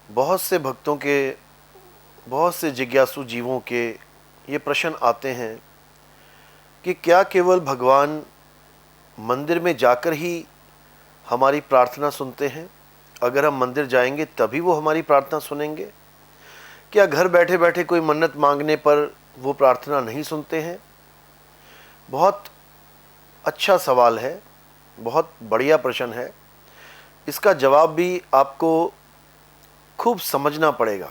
बहुत से भक्तों के, बहुत से जिज्ञासु जीवों के ये प्रश्न आते हैं कि क्या केवल भगवान मंदिर में जाकर ही हमारी प्रार्थना सुनते हैं? अगर हम मंदिर जाएंगे तभी वो हमारी प्रार्थना सुनेंगे? क्या घर बैठे बैठे कोई मन्नत मांगने पर वो प्रार्थना नहीं सुनते हैं? बहुत अच्छा सवाल है, बहुत बढ़िया प्रश्न है। इसका जवाब भी आपको खूब समझना पड़ेगा।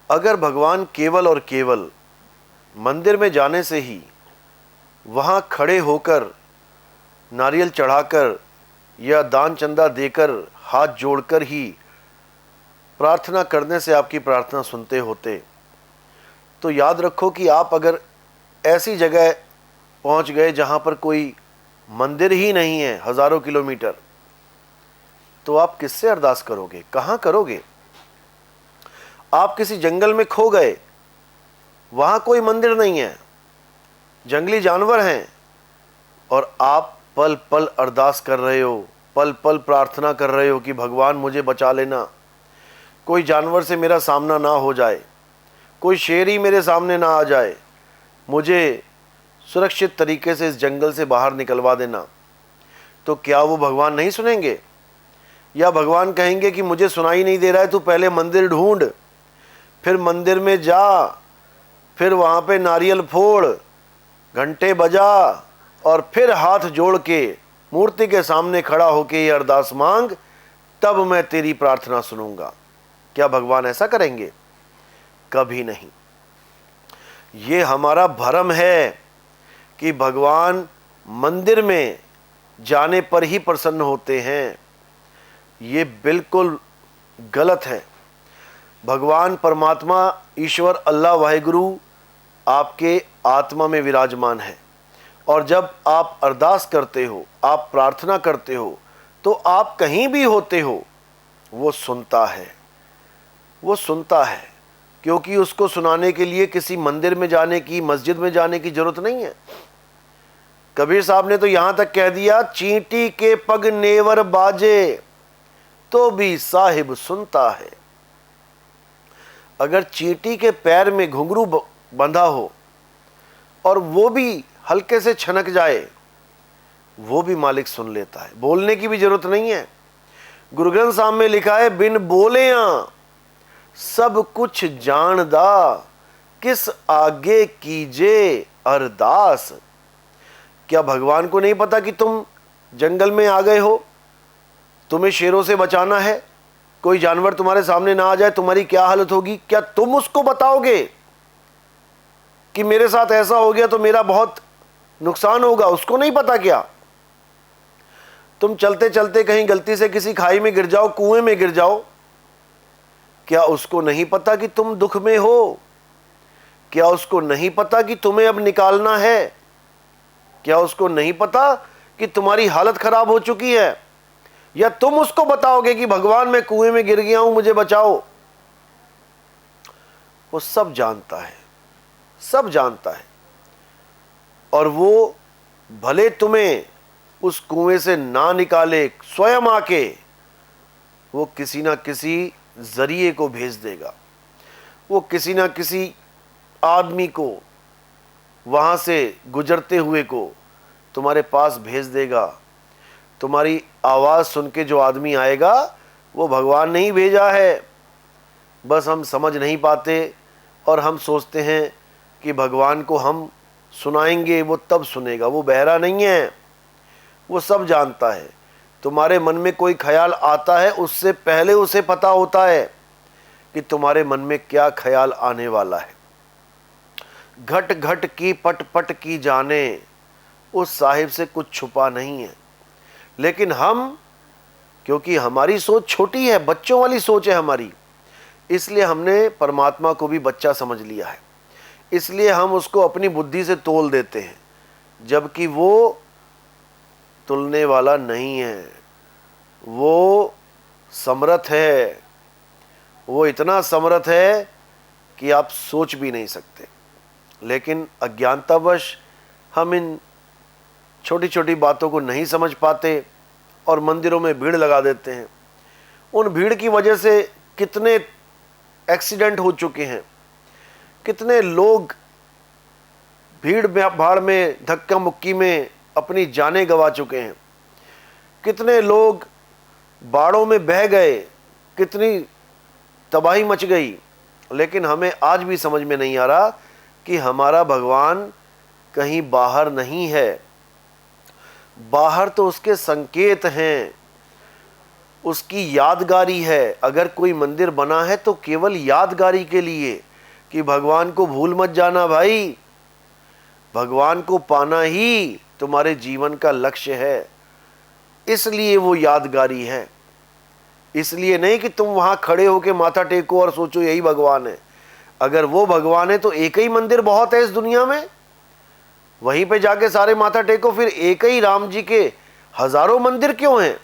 अगर भगवान केवल और केवल मंदिर में जाने से ही, वहाँ खड़े होकर नारियल चढ़ाकर या दान चंदा देकर हाथ जोड़कर ही प्रार्थना करने से आपकी प्रार्थना सुनते होते, तो याद रखो कि आप अगर ऐसी जगह पहुंच गए जहां पर कोई मंदिर ही नहीं है हजारों किलोमीटर, तो आप किससे अरदास करोगे? कहां करोगे? आप किसी जंगल में खो गए, वहां कोई मंदिर नहीं है, जंगली जानवर हैं, और आप पल पल अरदास कर रहे हो, पल पल प्रार्थना कर रहे हो कि भगवान मुझे बचा लेना, कोई जानवर से मेरा सामना ना हो जाए, कोई शेर ही मेरे सामने ना आ जाए, मुझे सुरक्षित तरीके से इस जंगल से बाहर निकलवा देना। तो क्या वो भगवान नहीं सुनेंगे? या भगवान कहेंगे कि मुझे सुनाई नहीं दे रहा है, तू पहले मंदिर ढूंढ, फिर मंदिर में जा, फिर वहाँ पे नारियल फोड़, घंटे बजा, और फिर हाथ जोड़ के मूर्ति के सामने खड़ा होके ये अरदास मांग, तब मैं तेरी प्रार्थना सुनूंगा? क्या भगवान ऐसा करेंगे? कभी नहीं। ये हमारा भ्रम है कि भगवान मंदिर में जाने पर ही प्रसन्न होते हैं। ये बिल्कुल गलत है। भगवान परमात्मा ईश्वर अल्लाह वाहिगुरु आपके आत्मा में विराजमान है, और जब आप अरदास करते हो, आप प्रार्थना करते हो, तो आप कहीं भी होते हो, वो सुनता है। वो सुनता है, क्योंकि उसको सुनाने के लिए किसी मंदिर में जाने की, मस्जिद में जाने की जरूरत नहीं है। कबीर साहब ने तो यहां तक कह दिया, चींटी के पग नेवर बाजे तो भी साहिब सुनता है। अगर चींटी के पैर में घुंघरू बंधा हो और वो भी हल्के से छनक जाए, वो भी मालिक सुन लेता है, बोलने की भी जरूरत नहीं है। गुरु ग्रंथ साहब में लिखा है, बिन बोलेया सब कुछ जानदा, किस आगे कीजे अरदास। क्या भगवान को नहीं पता कि तुम जंगल में आ गए हो, तुम्हें शेरों से बचाना है, कोई जानवर तुम्हारे सामने ना आ जाए, तुम्हारी क्या हालत होगी? क्या तुम उसको बताओगे कि मेरे साथ ऐसा हो गया तो मेरा बहुत नुकसान होगा? उसको नहीं पता क्या? तुम चलते चलते कहीं गलती से किसी खाई में गिर जाओ, कुएं में गिर जाओ, क्या उसको नहीं पता कि तुम दुख में हो? क्या उसको नहीं पता कि तुम्हें अब निकालना है? क्या उसको नहीं पता कि तुम्हारी हालत खराब हो चुकी है? या तुम उसको बताओगे कि भगवान मैं कुएं में गिर गया हूं, मुझे बचाओ? वो सब जानता है, सब जानता है, और वो भले तुम्हें उस कुएं से ना निकाले, स्वयं आके वो किसी ना किसी जरिए को भेज देगा। वो किसी ना किसी आदमी को, वहां से गुजरते हुए को तुम्हारे पास भेज देगा। तुम्हारी आवाज सुन के जो आदमी आएगा, वो भगवान नहीं भेजा है। बस हम समझ नहीं पाते, और हम सोचते हैं कि भगवान को हम सुनाएंगे, वो तब सुनेगा। वो बहरा नहीं है, वो सब जानता है। तुम्हारे मन में कोई ख्याल आता है, उससे पहले उसे पता होता है कि तुम्हारे मन में क्या ख्याल आने वाला है। घट घट की पट पट की जाने, उस साहिब से कुछ छुपा नहीं है। लेकिन हम, क्योंकि हमारी सोच छोटी है, बच्चों वाली सोच है हमारी, इसलिए हमने परमात्मा को भी बच्चा समझ लिया है। इसलिए हम उसको अपनी बुद्धि से तोल देते हैं, जबकि वो तुलने वाला नहीं है। वो समर्थ है, वो इतना समर्थ है कि आप सोच भी नहीं सकते। लेकिन अज्ञानतावश हम इन छोटी छोटी बातों को नहीं समझ पाते और मंदिरों में भीड़ लगा देते हैं। उन भीड़ की वजह से कितने एक्सीडेंट हो चुके हैं, कितने लोग भीड़ भाड़ में धक्का मुक्की में अपनी जानें गंवा चुके हैं, कितने लोग बाढ़ों में बह गए, कितनी तबाही मच गई। लेकिन हमें आज भी समझ में नहीं आ रहा कि हमारा भगवान कहीं बाहर नहीं है। बाहर तो उसके संकेत हैं, उसकी यादगारी है। अगर कोई मंदिर बना है तो केवल यादगारी के लिए कि भगवान को भूल मत जाना भाई, भगवान को पाना ही तुम्हारे जीवन का लक्ष्य है, इसलिए वो यादगारी है। इसलिए नहीं कि तुम वहां खड़े होकर माथा टेको और सोचो यही भगवान है। अगर वो भगवान है तो एक ही मंदिर बहुत है इस दुनिया में, वहीं पे जाके सारे माथा टेको। फिर एक ही राम जी के हजारों मंदिर क्यों हैं?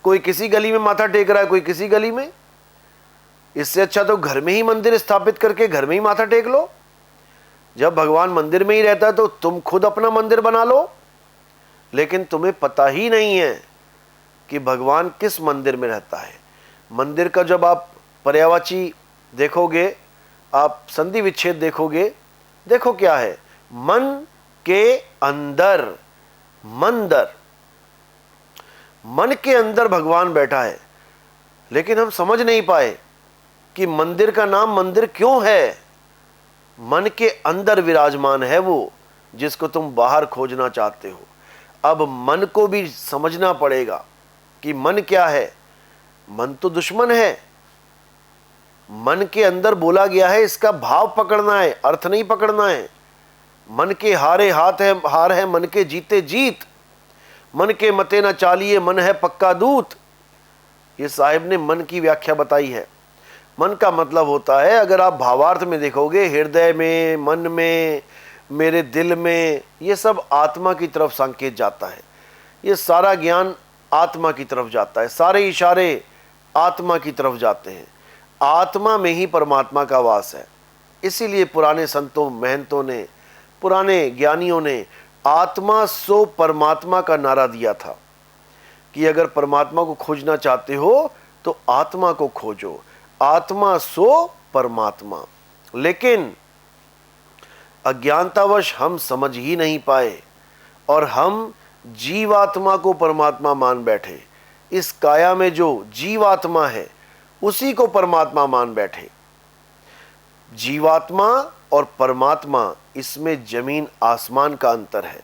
कोई किसी गली में माथा टेक रहा है, कोई किसी गली में। इससे अच्छा तो घर में ही मंदिर स्थापित करके घर में ही माथा टेक लो। जब भगवान मंदिर में ही रहता है तो तुम खुद अपना मंदिर बना लो। लेकिन तुम्हें पता ही नहीं है कि भगवान किस मंदिर में रहता है। मंदिर का जब आप पर्यायवाची देखोगे, आप संधि विच्छेद देखोगे, देखो क्या है, मन के अंदर। मंदिर, मन के अंदर भगवान बैठा है। लेकिन हम समझ नहीं पाए कि मंदिर का नाम मंदिर क्यों है। मन के अंदर विराजमान है वो, जिसको तुम बाहर खोजना चाहते हो। अब मन को भी समझना पड़ेगा कि मन क्या है। मन तो दुश्मन है। मन के अंदर बोला गया है, इसका भाव पकड़ना है, अर्थ नहीं पकड़ना है। मन के हारे हाथ है हार है, मन के जीते जीत। मन के मते न चालिए, मन है पक्का दूत। ये साहिब ने मन की व्याख्या बताई है। मन का मतलब होता है, अगर आप भावार्थ में देखोगे, हृदय में, मन में, मेरे दिल में, ये सब आत्मा की तरफ संकेत जाता है। ये सारा ज्ञान आत्मा की तरफ जाता है, सारे इशारे आत्मा की तरफ जाते हैं। आत्मा में ही परमात्मा का वास है। इसीलिए पुराने संतों, महंतों ने, पुराने ज्ञानियों ने आत्मा सो परमात्मा का नारा दिया था कि अगर परमात्मा को खोजना चाहते हो तो आत्मा को खोजो, आत्मा सो परमात्मा। लेकिन अज्ञानतावश हम समझ ही नहीं पाए और हम जीवात्मा को परमात्मा मान बैठे। इस काया में जो जीवात्मा है उसी को परमात्मा मान बैठे। जीवात्मा और परमात्मा, इसमें जमीन आसमान का अंतर है।